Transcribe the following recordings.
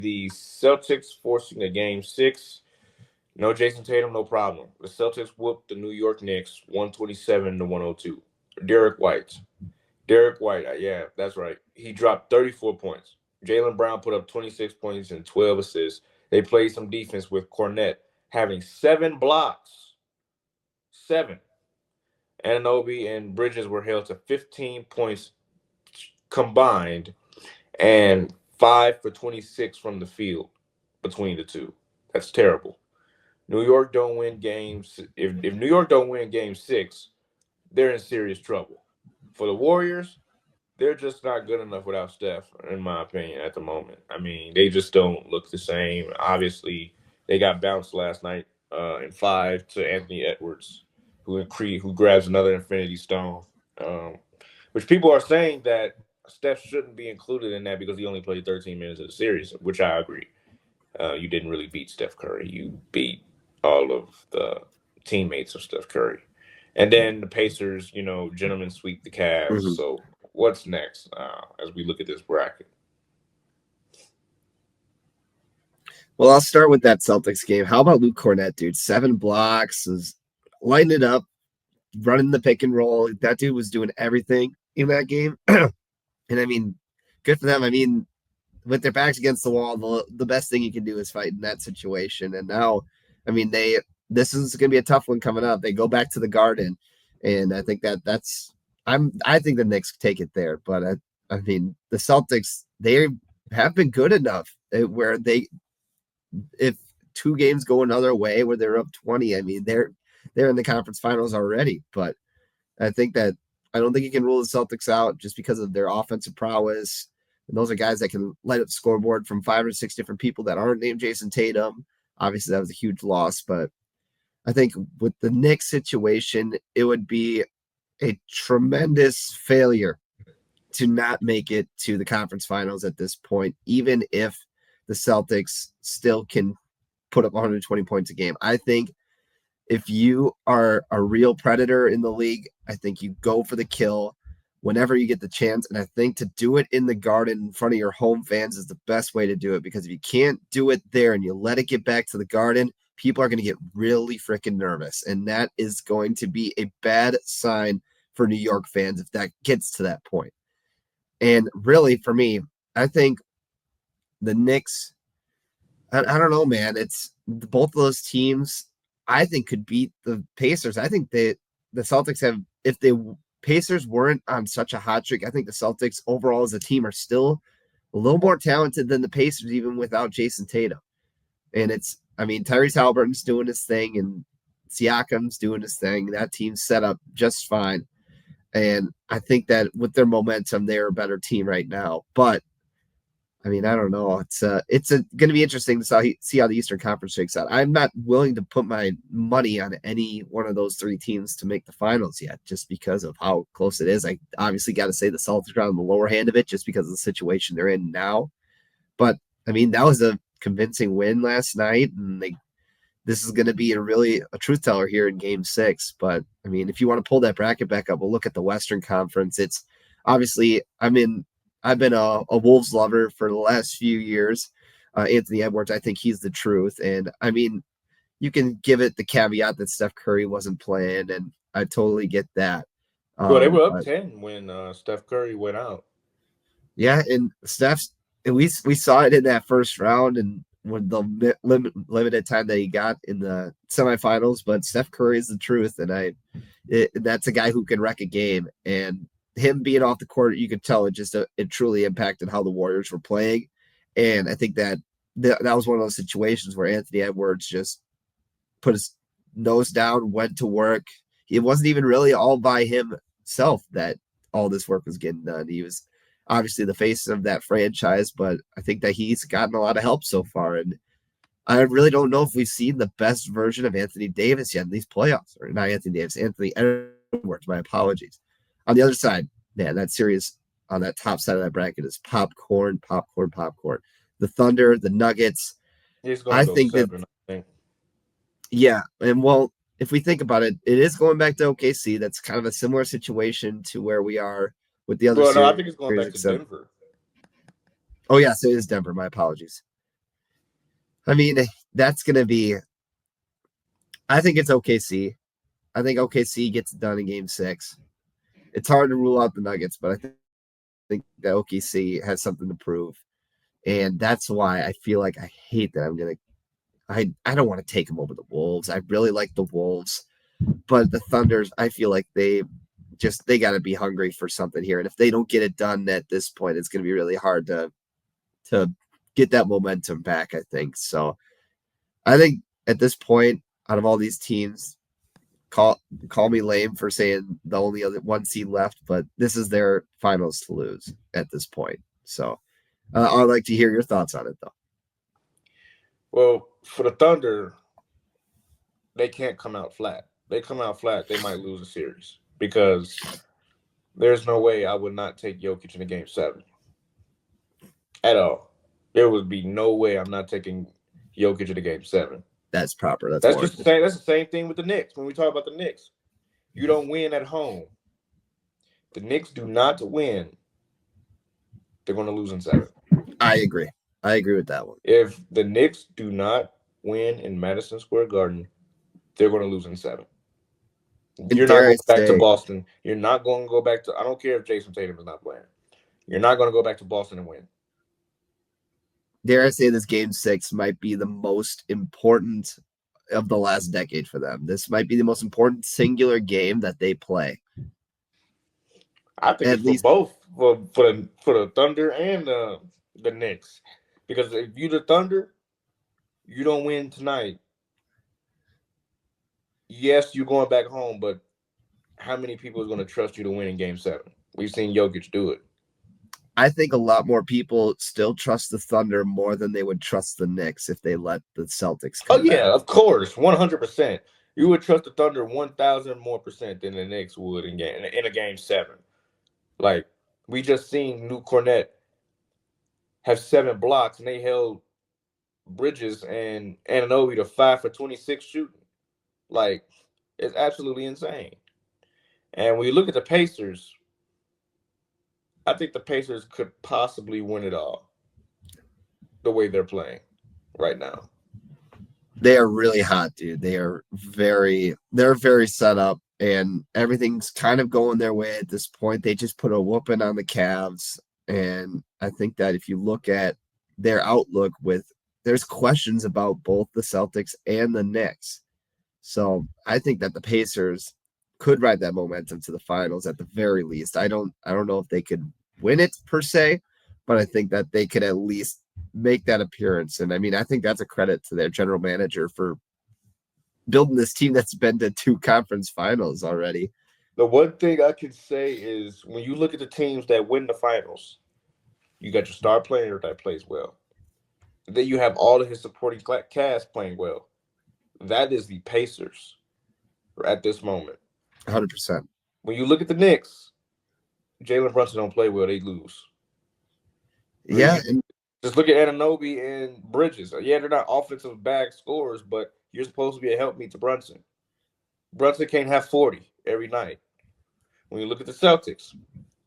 the Celtics forcing a game 6. No Jason Tatum, no problem. The Celtics whooped the New York Knicks 127 to 102. Derek White. Derek White, yeah, that's right. He dropped 34 points. Jaylen Brown put up 26 points and 12 assists. They played some defense with Cornette having 7 blocks. 7. Anunoby and Bridges were held to 15 points combined and 5 for 26 from the field between the two. That's terrible. New York don't win games. If New York don't win game 6, they're in serious trouble. For the Warriors, they're just not good enough without Steph, in my opinion, at the moment. I mean, they just don't look the same. Obviously, they got bounced last night in 5 to Anthony Edwards, who grabs another Infinity Stone. Um, which people are saying that Steph shouldn't be included in that because he only played 13 minutes of the series, which I agree. You didn't really beat Steph Curry. You beat all of the teammates of Steph Curry. And then the Pacers, gentlemen sweep the Cavs. Mhm. So what's next as we look at this bracket? Well, I'll start with that Celtics game. How about Luke Cornett, dude? 7 blocks, is lighting it up, running the pick and roll. That dude was doing everything in that game. And I mean, good for them. I mean, with their backs against the wall, the best thing you can do is fight in that situation. And now, I mean, this is going to be a tough one coming up. They go back to the Garden, and I think I think the Knicks take it there. But I mean, the Celtics, they have been good enough where if 2 games go another way where they're up 20, I mean, they're in the conference finals already. But I think that I don't think you can rule the Celtics out just because of their offensive prowess. And those are guys that can light up the scoreboard from 5 or 6 different people that aren't named Jason Tatum. Obviously, that was a huge loss, but I think with the Knicks situation, it would be a tremendous failure to not make it to the conference finals at this point, even if the Celtics still can put up 120 points a game. I think if you are a real predator in the league, I think you go for the kill whenever you get the chance. And I think to do it in the Garden in front of your home fans is the best way to do it, because if you can't do it there and you let it get back to the Garden, people are going to get really freaking nervous. And that is going to be a bad sign for New York fans if that gets to that point. And really, for me, I think the Knicks, I don't know, man. It's both of those teams, I think, could beat the Pacers. I think the Celtics have, if the Pacers weren't on such a hot streak, I think the Celtics overall as a team are still a little more talented than the Pacers, even without Jason Tatum. And I mean, Tyrese Halliburton's doing his thing and Siakam's doing his thing. That team's set up just fine. And I think that with their momentum, they're a better team right now. But I mean, I don't know. It's going to be interesting to see how the Eastern Conference shakes out. I'm not willing to put my money on any one of those 3 teams to make the finals yet, just because of how close it is. I obviously got to say the Celtics are on the lower hand of it, just because of the situation they're in now. But I mean, that was a convincing win last night, and this is going to be a truth teller here in Game 6. But I mean, if you want to pull that bracket back up, we'll look at the Western Conference. It's obviously I've been a Wolves lover for the last few years. Anthony Edwards, I think he's the truth. And I mean, you can give it the caveat that Steph Curry wasn't playing, and I totally get that. Well, they were up 10 when Steph Curry went out. Yeah, and we saw it in that first round and when the limited time that he got in the semifinals. But Steph Curry is the truth, and that's a guy who can wreck a game. And him being off the court, you could tell it truly impacted how the Warriors were playing. And I think that was one of those situations where Anthony Edwards just put his nose down, went to work. It wasn't even really all by himself that all this work was getting done. He was obviously the face of that franchise, but I think that he's gotten a lot of help so far. And I really don't know if we've seen the best version of Anthony Davis yet in these playoffs. Or not Anthony Davis, Anthony Edwards. My apologies. On the other side, man, that series on that top side of that bracket is popcorn. The Thunder, the Nuggets. He's going to go 7, I think. Yeah, and well, if we think about it, it is going back to OKC. That's kind of a similar situation to where we are with the other. Well, no, I think it's going back to Denver. Oh, yes, it is Denver. My apologies. I mean, that's going to be. I think it's OKC. I think OKC gets it done in Game 6. It's hard to rule out the Nuggets, but I think that OKC has something to prove, and that's why I feel like I hate that I'm gonna. I don't want to take them over the Wolves. I really like the Wolves, but the Thunders. I feel like they got to be hungry for something here, and if they don't get it done at this point, it's going to be really hard to get that momentum back. I think so. I think at this point, out of all these teams, call me lame for saying the only other one seed left, but this is their finals to lose at this point. So I'd like to hear your thoughts on it, though. Well, for the Thunder, they can't come out flat. They come out flat, they might lose a series because there's no way I would not take Jokic in a game 7 at all. There would be no way I'm not taking Jokic in a game 7. That's proper. That's That's just the warranted. same. That's the same thing with the Knicks. When we talk about the Knicks, you don't win at home. The Knicks do not win. They're going to lose in 7. I agree. I agree with that one. If the Knicks do not win in Madison Square Garden, they're going to lose in 7. And You're not dare I going back to say, Boston. You're not going to go back to. I don't care if Jason Tatum is not playing. You're not going to go back to Boston and win. this Game 6 might be the most important of the last decade for them. This might be the most important singular game that they play. I think At it's for least both for the Thunder and the Knicks, because if you the Thunder, you don't win tonight. Yes, you're going back home, but how many people is going to trust you to win in game 7? We've seen Jokic do it. I think a lot more people still trust the Thunder more than they would trust the Knicks if they let the Celtics Oh come yeah, back. of course, 100%. You would trust the Thunder 1,000 more percent than the Knicks would in a game 7. Like we just seen New Cornette have 7 blocks, and they held Bridges and Ananobi to 5 for 26 shooting. Like it's absolutely insane. And when you look at the Pacers, I think the Pacers could possibly win it all the way they're playing right now. They are really hot, dude. They're very set up and everything's kind of going their way at this point. They just put a whooping on the Cavs. And I think that if you look at their outlook there's questions about both the Celtics and the Knicks. So I think that the Pacers could ride that momentum to the finals at the very least. I don't know if they could win it per se, but I think that they could at least make that appearance. And I mean, I think that's a credit to their general manager for building this team that's been to 2 conference finals already. The one thing I can say is when you look at the teams that win the finals, you got your star player that plays well. Then you have all of his supporting cast playing well. That is the Pacers at this moment. 100%. When you look at the Knicks, Jalen Brunson don't play well, they lose. Yeah. And Just look at Ananobi and Bridges. Yeah, they're not offensive bag scorers, but you're supposed to be a helpmeet to Brunson. Brunson can't have 40 every night. When you look at the Celtics,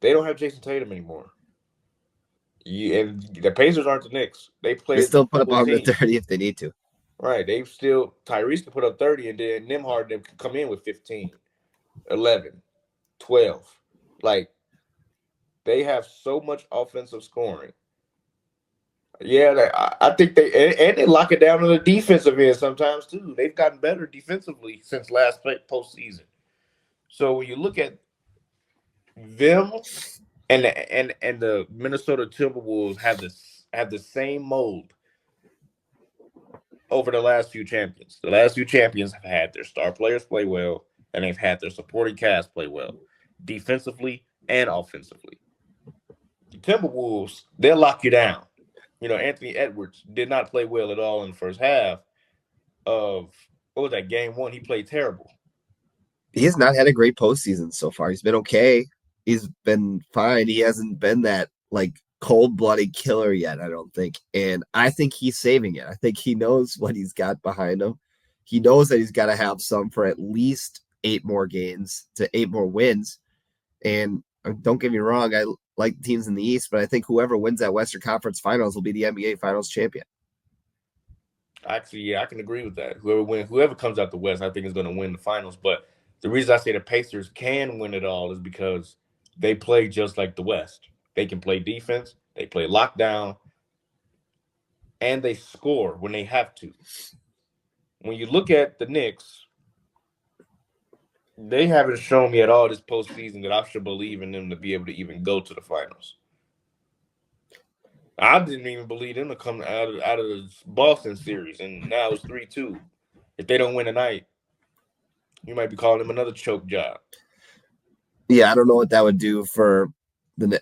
they don't have Jason Tatum anymore. And the Pacers aren't the Knicks. They they play still put up double on the team. 30 if they need to. Right. They've still Tyrese can put up 30, and then Nimhard them can come in with 15, 11, 12. Like they have so much offensive scoring. Yeah, I think and they lock it down on the defensive end sometimes too. They've gotten better defensively since last postseason. So when you look at them and the Minnesota Timberwolves have the same mold over the last few champions. The last few champions have had their star players play well, and they've had their supporting cast play well, defensively and offensively. The Timberwolves, they'll lock you down. Anthony Edwards did not play well at all in the first half of what was that game 1? He played terrible. He has not had a great postseason so far. He's been okay. He's been fine. He hasn't been that like cold-blooded killer yet, I don't think. And I think he's saving it. I think he knows what he's got behind him. He knows that he's got to have some for at least 8 more games to 8 more wins. And don't get me wrong, I like teams in the East, but I think whoever wins that Western Conference Finals will be the NBA Finals champion. Actually, yeah, I can agree with that. Whoever comes out the West, I think is going to win the finals. But the reason I say the Pacers can win it all is because they play just like the West. They can play defense, they play lockdown, and they score when they have to. When you look at the Knicks, they haven't shown me at all this postseason that I should believe in them to be able to even go to the finals. I didn't even believe them to come out of the Boston series, and now it's 3-2. If they don't win tonight, you might be calling them another choke job. Yeah, I don't know what that would do for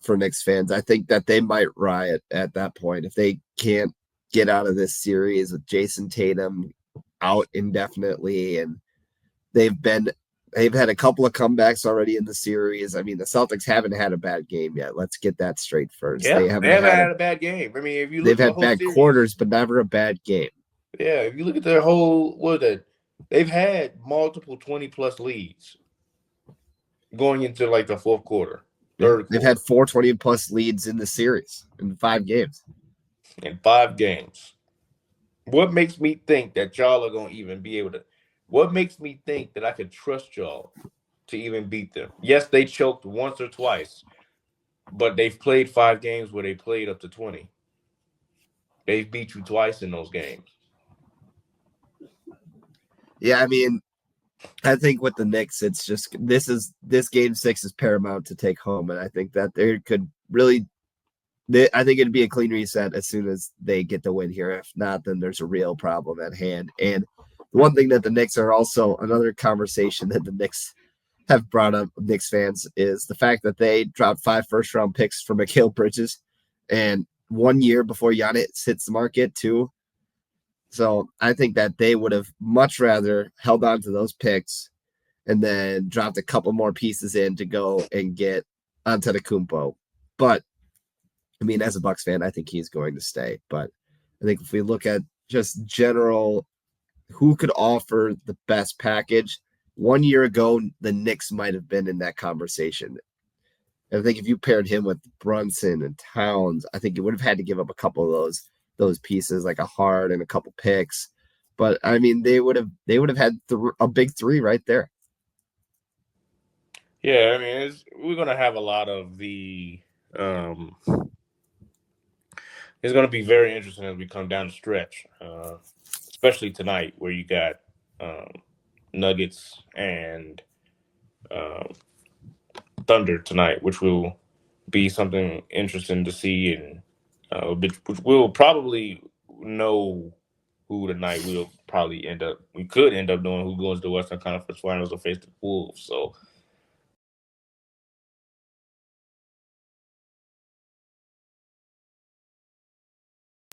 for Knicks fans. I think that they might riot at that point if they can't get out of this series with Jason Tatum out indefinitely, and they've been they've had a couple of comebacks already in the series. I mean, the Celtics haven't had a bad game yet. Let's get that straight first. Yeah, they haven't had a bad game. I mean, if you They've look at the had whole bad series, quarters, but never a bad game. yeah, if you look at their whole what that they've had multiple 20+ leads going into like the fourth quarter, Yeah, third they've had quarter, 420+ leads in the series in 5 games. in 5 games. What makes me think that y'all are gonna even be able to? What makes me think that I could trust y'all to even beat them? Yes, they choked once or twice, but they've played 5 games where they played up to 20. They've beat you twice in those games. Yeah, I mean, I think with the Knicks, it's just this game 6 is paramount to take home, and I think that they could really. I think it'd be a clean reset as soon as they get the win here. If not, then there's a real problem at hand. And the one thing that the Knicks are also another conversation that the Knicks have brought up, Knicks fans, is the fact that they dropped 5 first-round picks for Mikal Bridges, and 1 year before Giannis hits the market too. So I think that they would have much rather held on to those picks and then dropped a couple more pieces in to go and get Antetokounmpo. But I mean, as a Bucks fan, I think he's going to stay. But I think if we look at just general who could offer the best package, 1 year ago, the Knicks might have been in that conversation. And I think if you paired him with Brunson and Towns, I think you would have had to give up a couple of those pieces, like a Hard and a couple picks. But I mean, they would have had a big three right there. Yeah, I mean, we're gonna have a lot of the. Um, it's gonna be very interesting as we come down the stretch, especially tonight, where you got um, Nuggets and um, Thunder tonight, which will be something interesting to see, and which we'll probably know who tonight we'll probably end up. We could end up knowing who goes to the Western Conference Finals or face the Wolves. So